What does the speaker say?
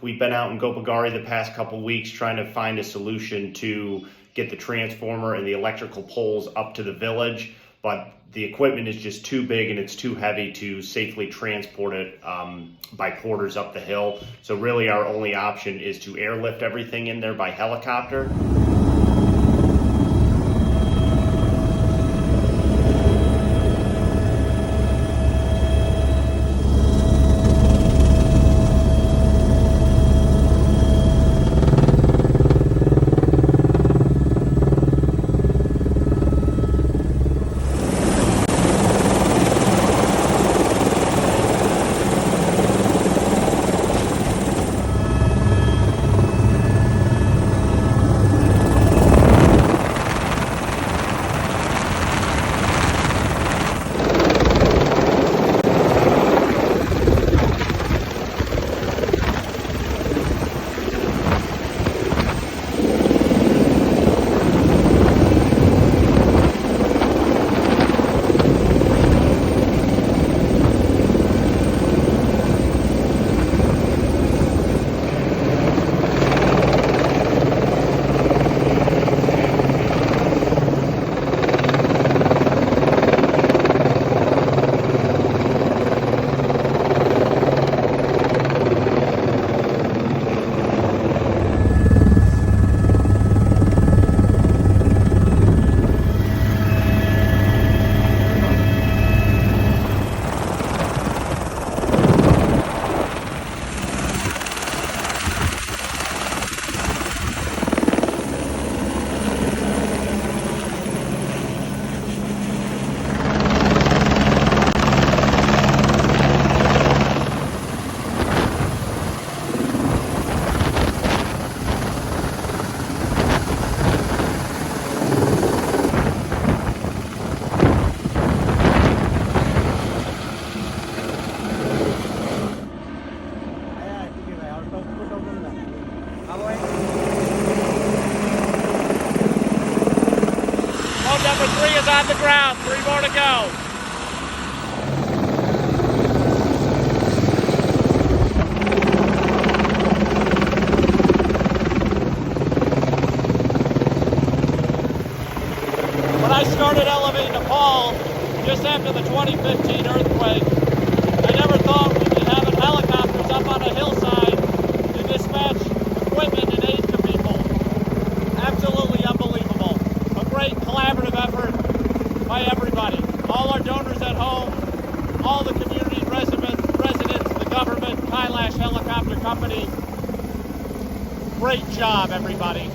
We've been out in Gopegahri the past couple weeks trying to find a solution to get the transformer and the electrical poles up to the village, but the equipment is just too big and it's too heavy to safely transport it by porters up the hill. So really our only option is to airlift everything in there by helicopter. Number 3 is on the ground. 3 more to go. When I started elevating the pole just after the 2015 earthquake, I never thought we'd be having helicopters up on a hillside to dispatch equipment and aid to people. Absolutely unbelievable. A great collaborative effort by everybody. All our donors at home, all the community residents, the government, Kailash Helicopter Company. Great job, everybody.